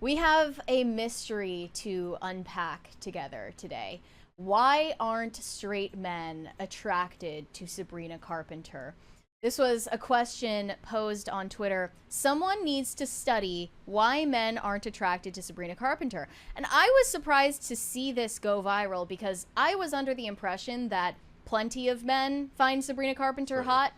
We have a mystery to unpack together today. Why aren't straight men attracted to Sabrina Carpenter? This was a question posed on Twitter. Someone needs to study why men aren't attracted to Sabrina Carpenter. And I was surprised to see this go viral because I was under the impression that plenty of men find Sabrina Carpenter hot.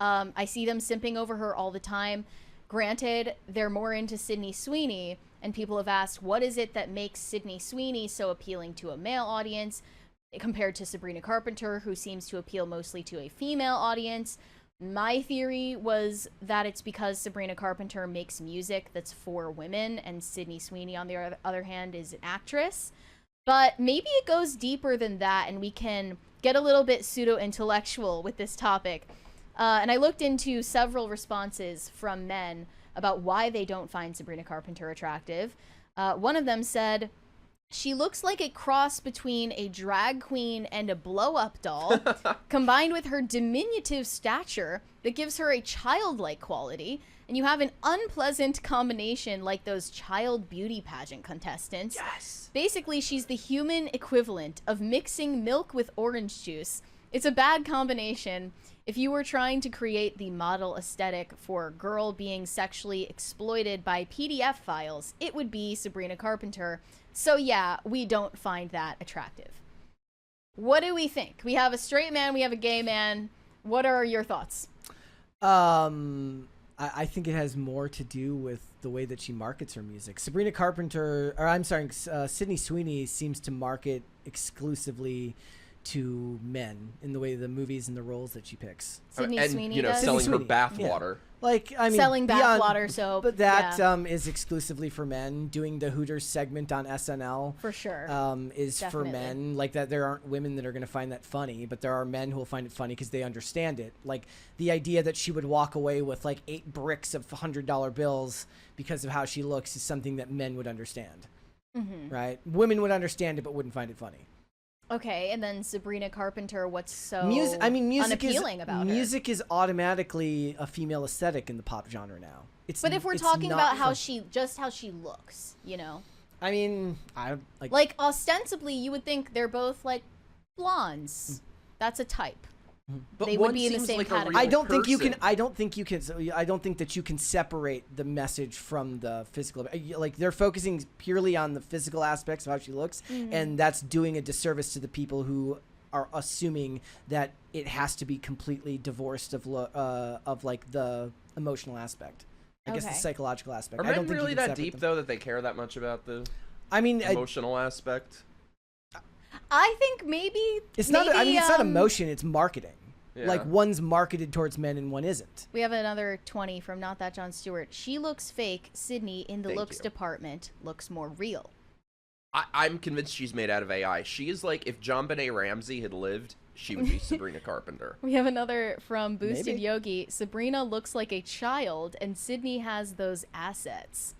I see them simping over her all the time. Granted, they're more into Sydney Sweeney, and people have asked, what is it that makes Sydney Sweeney so appealing to a male audience compared to Sabrina Carpenter, who seems to appeal mostly to a female audience? My theory was that it's because Sabrina Carpenter makes music that's for women, and Sydney Sweeney, on the other hand, is an actress. But maybe it goes deeper than that, and we can get a little bit pseudo-intellectual with this topic. And I looked into several responses from men about why they don't find Sabrina Carpenter attractive. One of them said, she looks like a cross between a drag queen and a blow-up doll, combined with her diminutive stature that gives her a childlike quality. And you have an unpleasant combination like those child beauty pageant contestants. Yes. Basically, she's the human equivalent of mixing milk with orange juice. It's a bad combination. If you were trying to create the model aesthetic for a girl being sexually exploited by PDF files, it would be Sabrina Carpenter. So yeah, we don't find that attractive. What do we think? We have a straight man, we have a gay man. What are your thoughts? I think it has more to do with the way that she markets her music. Sabrina Carpenter, or I'm sorry, Sydney Sweeney seems to market exclusively to men in the way the movies and the roles that she picks. Sydney and, Sweeney you know, does? selling her Sydney Sweeney, bathwater. Like, I mean, Selling beyond- bathwater soap. But that yeah, is exclusively for men. Doing the Hooters segment on SNL for sure. is Definitely. for men. Like that, there aren't women that are going to find that funny, but there are men who will find it funny because they understand it. Like the idea that she would walk away with like 8 bricks of $100 bills because of how she looks is something that men would understand, right? Women would understand it, but wouldn't find it funny. Okay, and then Sabrina Carpenter, what's so Music unappealing about her? Music is automatically a female aesthetic in the pop genre now. But if we're talking about how she looks, you know, I mean, I like ostensibly you would think they're both like blondes. That's a type. But They one would be in the seems same like a category. real I don't think you person. can. I don't think that you can separate the message from the physical. Like they're focusing purely on the physical aspects of how she looks, and that's doing a disservice to the people who are assuming that it has to be completely divorced of like the emotional aspect. I guess the Okay. psychological aspect. Are I don't men think you really can that separate deep, them. though, that they care that much about the I mean, emotional aspect? I think maybe it's not. I mean, it's not um, emotion. It's marketing. Yeah. Like one's marketed towards men and one isn't. We have another 20 from Not That John Stewart. She looks fake. Sydney in the Thank looks you. department looks more real. I'm convinced she's made out of AI. She is like, if John Benet Ramsey had lived, she would be Sabrina Carpenter. We have another from Boosted Maybe. Yogi. Sabrina looks like a child, and Sydney has those assets.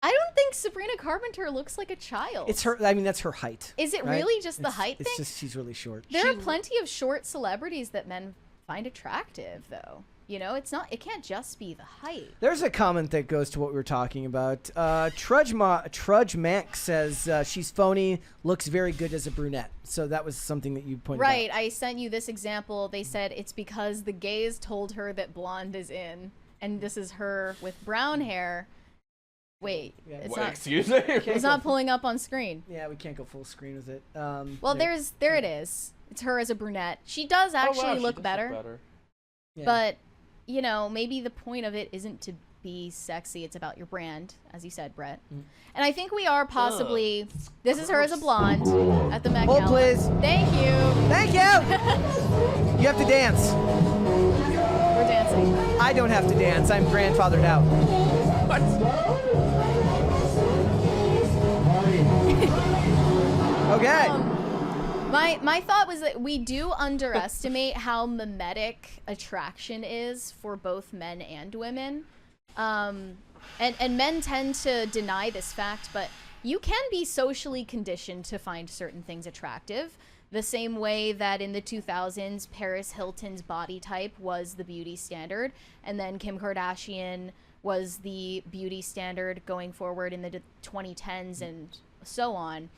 I don't think Sabrina Carpenter looks like a child. It's her. I mean, that's her height. Is it right? really just the It's- height It's thing? just she's really short. There are plenty of short celebrities that men find attractive, though. You know, it's not. It can't just be the height. There's a comment that goes to what we were talking about. Trudge Mac says she's phony, looks very good as a brunette. So that was something that you pointed Right. out. I sent you this example. They said it's because the gays told her that blonde is in, and this is her with brown hair. Wait, Yeah. it's What, not. excuse me? It's not pulling up on screen. Yeah, we can't go full screen with it. Well, there- there it is. It's her as a brunette. She does actually Oh, wow, she look does better, yeah. but you know, maybe the point of it isn't to be sexy. It's about your brand, as you said, Brett. And I think we are possibly. This is her as a blonde at the Met Hold, Gala. please. Thank you. Thank you. You have to dance. We're dancing. I don't have to dance. I'm grandfathered out. What? Okay. My thought was that we do underestimate how mimetic attraction is for both men and women. And men tend to deny this fact, but you can be socially conditioned to find certain things attractive. The same way that in the 2000s, Paris Hilton's body type was the beauty standard, and then Kim Kardashian was the beauty standard going forward in the 2010s and so on,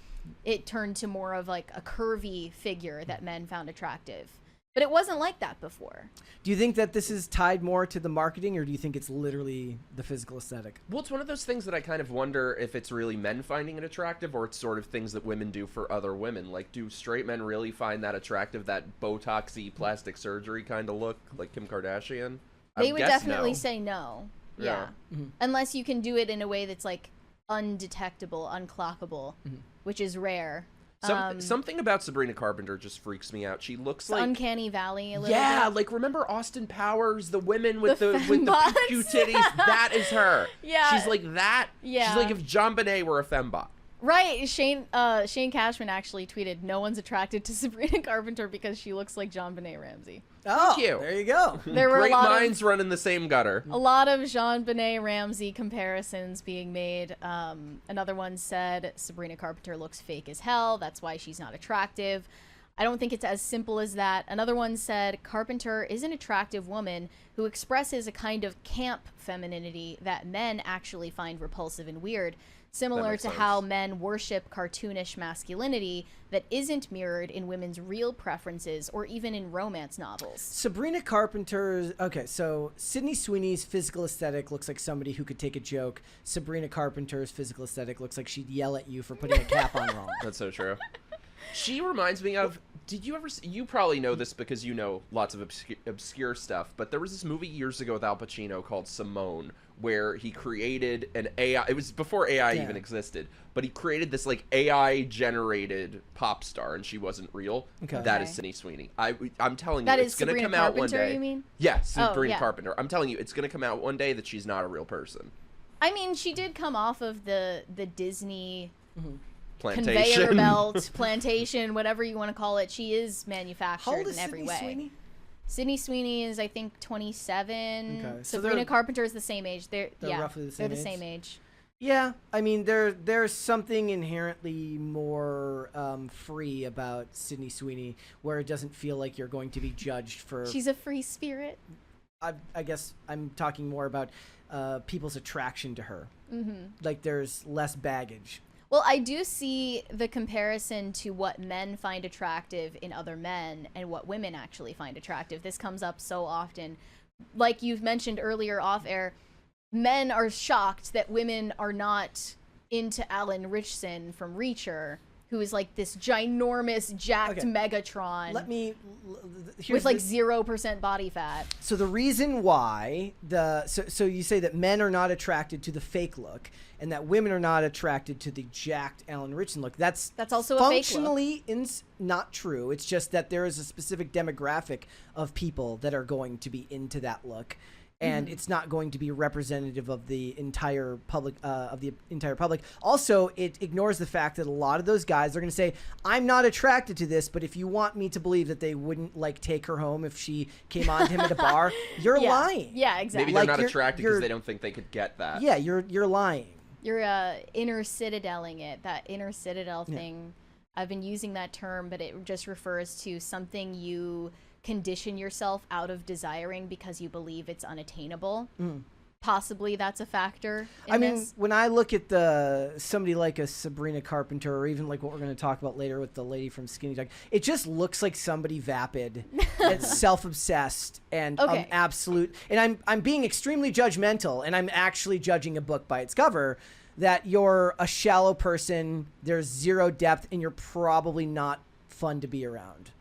it turned to more of like a curvy figure that men found attractive. But it wasn't like that before. Do you think that this is tied more to the marketing, or do you think it's literally the physical aesthetic? Well, it's one of those things that I kind of wonder if it's really men finding it attractive, or it's sort of things that women do for other women. Like, do straight men really find that attractive, that Botox-y plastic surgery kind of look, like Kim Kardashian? They would definitely no. say no. Yeah. Yeah. Mm-hmm. Unless you can do it in a way that's like undetectable, unclockable, which is rare. Something about Sabrina Carpenter just freaks me out. She looks like Uncanny Valley a little yeah, bit. like remember Austin Powers, the women with The the with the fembots? pew titties? That is her. Yeah. She's like that. Yeah. She's like if John Bonet were a fembot. Right, Shane Cashman actually tweeted, "No one's attracted to Sabrina Carpenter because she looks like John Benet Ramsey." Oh, you. there you go. There were Great a lot minds run in the same gutter. a lot of Jean Benet Ramsey comparisons being made. Another one said Sabrina Carpenter looks fake as hell. That's why she's not attractive. I don't think it's as simple as that. Another one said Carpenter is an attractive woman who expresses a kind of camp femininity that men actually find repulsive and weird, similar makes to sense. how men worship cartoonish masculinity that isn't mirrored in women's real preferences or even in romance novels. Sabrina Carpenter's okay, so Sydney Sweeney's physical aesthetic looks like somebody who could take a joke. Sabrina Carpenter's physical aesthetic looks like she'd yell at you for putting a cap on wrong. That's so true. She reminds me of. Did you ever? You probably know this because you know lots of obscure stuff. But there was this movie years ago with Al Pacino called Simone, where he created an AI. It was before AI even existed, but he created this like AI generated pop star, and she wasn't real. Okay. That is Okay. Sydney Sweeney. I'm telling you, That it's is gonna Sabrina come out one Carpenter, day. you mean? Yeah, Oh, Sabrina yeah. Carpenter. I'm telling you, it's gonna come out one day that she's not a real person. I mean, she did come off of the Disney Plantation. conveyor belt, plantation, whatever you want to call it. She is manufactured How old is in every Sydney way. Sweeney? Sydney Sweeney is, I think, 27. Okay, so Sabrina they're- Carpenter is the same age. They're yeah, roughly the they're same the age? same age. Yeah, I mean there's something inherently more free about Sydney Sweeney, where it doesn't feel like you're going to be judged for. She's a free spirit. I guess I'm talking more about people's attraction to her. Mm-hmm. Like there's less baggage. Well, I do see the comparison to what men find attractive in other men and what women actually find attractive. This comes up so often. Like you've mentioned earlier off air, men are shocked that women are not into Alan Ritchson from Reacher, who is like this ginormous, jacked Okay. Megatron Here's with like the- 0% body fat. So the reason why so you say that men are not attracted to the fake look, and that women are not attracted to the jacked Alan Ritchson look. That's also a fake look. functionally not true. It's just that there is a specific demographic of people that are going to be into that look, and it's not going to be representative of the entire public. Also, it ignores the fact that a lot of those guys are going to say, "I'm not attracted to this," but if you want me to believe that they wouldn't like take her home if she came on to him at a bar, you're Yeah. lying. Yeah, exactly. Maybe they're Like, not you're- attracted you're- because they don't think they could get that. Yeah, you're lying. You're inner citadeling it, that inner citadel thing. I've been using that term, but it just refers to something you condition yourself out of desiring because you believe it's unattainable. Possibly that's a factor in I mean, this. when I look at somebody like a Sabrina Carpenter, or even like what we're going to talk about later with the lady from Skinny Dog, it just looks like somebody vapid, that's self-obsessed and Okay. absolute. And I'm being extremely judgmental, and I'm actually judging a book by its cover. That you're a shallow person, there's zero depth, and you're probably not fun to be around.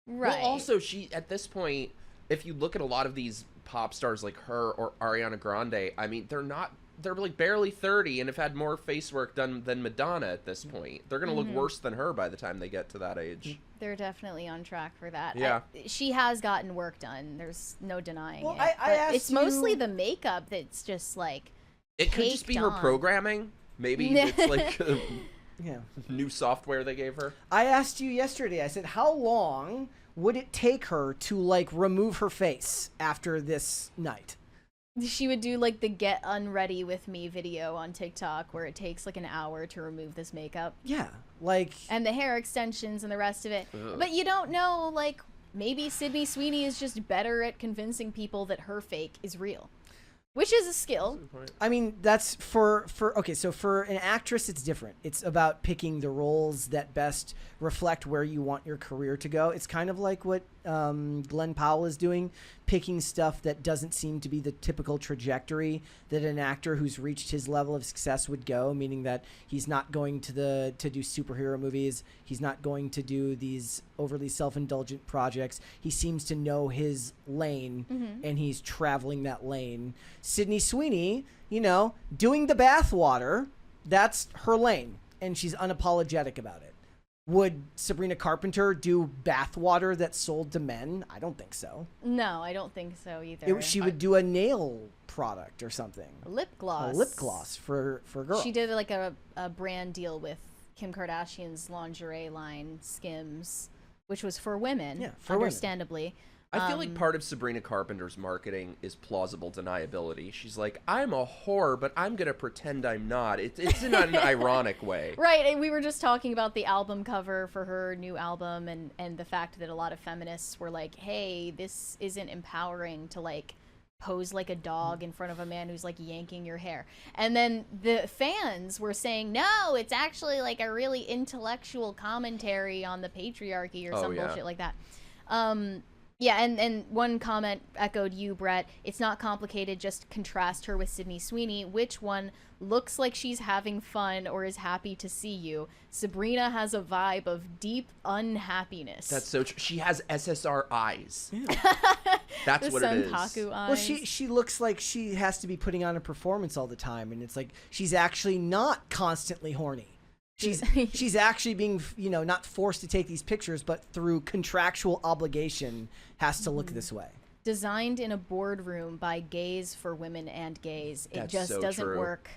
Right. Well, also, she, at this point, if you look at a lot of these pop stars like her or Ariana Grande, I mean, they're like barely 30 and have had more face work done than Madonna at this point. They're going to look worse than her by the time they get to that age. They're definitely on track for that. Yeah. She has gotten work done. There's no denying Well, it. I But asked it's mostly you- the makeup that's just like It could just be caked her on. programming. Maybe it's like Yeah. new software they gave her. I asked you yesterday, I said, how long would it take her to like remove her face after this night? She would do like the get unready with me video on TikTok where it takes like an hour to remove this makeup Yeah, like and the hair extensions and the rest of it. Ugh. But you don't know, like maybe Sydney Sweeney is just better at convincing people that her fake is real. which is a skill. I mean, that's for okay, so for an actress it's different. It's about picking the roles that best reflect where you want your career to go. It's kind of like what Glenn Powell is doing, picking stuff that doesn't seem to be the typical trajectory that an actor who's reached his level of success would go, meaning that he's not going to do superhero movies, he's not going to do these overly self-indulgent projects. He seems to know his lane, and he's traveling that lane. Sydney Sweeney, doing the bathwater, that's her lane, and she's unapologetic about it. Would Sabrina Carpenter do bathwater that's sold to men? I don't think so. No, I don't think so either. She would do a nail product or something. A lip gloss. A lip gloss for girls. She did like a brand deal with Kim Kardashian's lingerie line, Skims, which was for women, understandably. I feel like part of Sabrina Carpenter's marketing is plausible deniability. She's like, I'm a whore, but I'm going to pretend I'm not. It's in an ironic way. Right. And we were just talking about the album cover for her new album and the fact that a lot of feminists were like, hey, this isn't empowering to like pose like a dog in front of a man who's like yanking your hair. And then the fans were saying, no, it's actually like a really intellectual commentary on the patriarchy or some bullshit like that. Yeah, and one comment echoed you, Brett. It's not complicated. Just contrast her with Sydney Sweeney. Which one looks like she's having fun or is happy to see you? Sabrina has a vibe of deep unhappiness. That's so true. She has SSR eyes. Yeah. That's the what it is. Senpaku eyes. Well, she looks like she has to be putting on a performance all the time, and it's like she's actually not constantly horny. She's actually being, not forced to take these pictures, but through contractual obligation has to look this way. Designed in a boardroom by gays for women and gays. It That's just so doesn't true. work.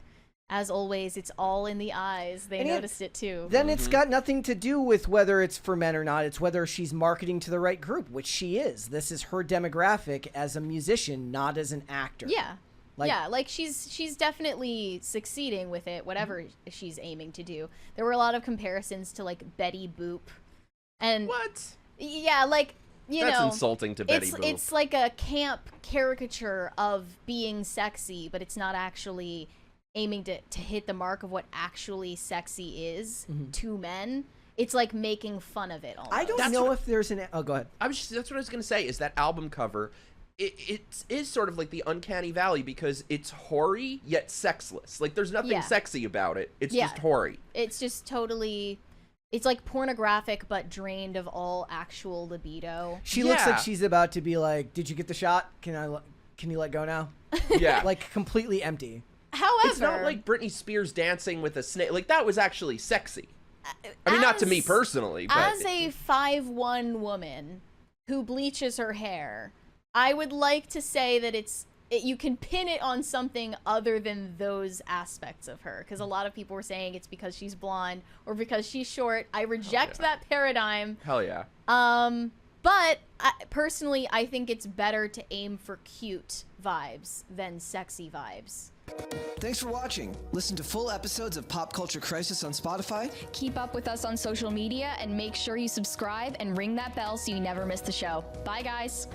As always, it's all in the eyes. They noticed it too. Then it's got nothing to do with whether it's for men or not. It's whether she's marketing to the right group, which she is. This is her demographic as a musician, not as an actor. Yeah. She's definitely succeeding with it, whatever she's aiming to do. There were a lot of comparisons to like Betty Boop. And What? Yeah, like, That's insulting to Betty Boop. It's like a camp caricature of being sexy, but it's not actually aiming to hit the mark of what actually sexy is to men. It's like making fun of it almost. I don't know if there's an... Oh, go ahead. That's what I was going to say, is that album cover... It is sort of like the uncanny valley because it's hoary yet sexless. Like there's nothing sexy about it. It's just hoary. It's just totally, it's like pornographic but drained of all actual libido. She looks like she's about to be like, "Did you get the shot? Can you let go now?" Yeah, like completely empty. However, it's not like Britney Spears dancing with a snake. Like that was actually sexy. I mean, not to me personally, but as a 5'1" woman who bleaches her hair, I would like to say that you can pin it on something other than those aspects of her, because a lot of people were saying it's because she's blonde or because she's short. I reject that paradigm. Hell yeah. But personally, I think it's better to aim for cute vibes than sexy vibes. Thanks for watching. Listen to full episodes of Pop Culture Crisis on Spotify. Keep up with us on social media and make sure you subscribe and ring that bell so you never miss the show. Bye, guys.